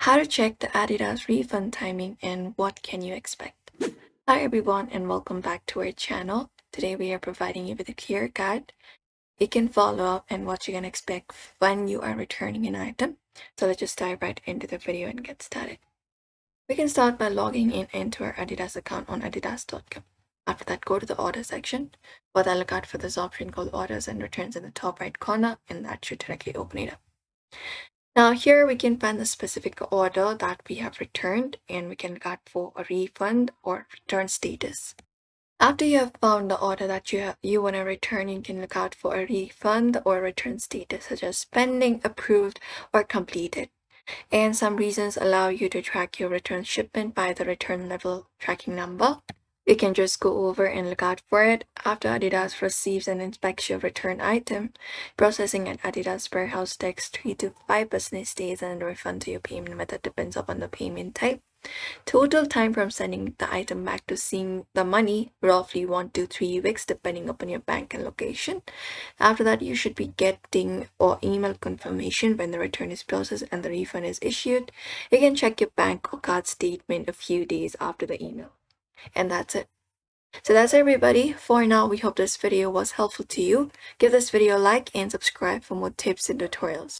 how to check the Adidas refund timing and what can you expect. Hi everyone and welcome back to our channel. Today we are providing you with a clear guide you can follow up and what you can expect when you are returning an item. So let's just dive right into the video and get started. We can start by logging in into our Adidas account on adidas.com. After that, go to the order section. For that, look out for this option called orders and returns in the top right corner, and that should directly open it up. Now here we can find the specific order that we have returned, and we can look out for a refund or return status. After you have found the order that you want to return, you can look out for a refund or return status such as pending, approved, or completed. And some reasons allow you to track your return shipment by the return level tracking number. You can just go over and look out for it. After Adidas receives and inspects your return item, processing at Adidas warehouse takes 3 to 5 business days, and the refund to your payment method depends upon the payment type. Total time from sending the item back to seeing the money, roughly 1 to 3 weeks depending upon your bank and location. After that, you should be getting or email confirmation when the return is processed and the refund is issued. You can check your bank or card statement a few days after the email. And that's it. So that's everybody. For now, we hope this video was helpful to you. Give this video a like and subscribe for more tips and tutorials.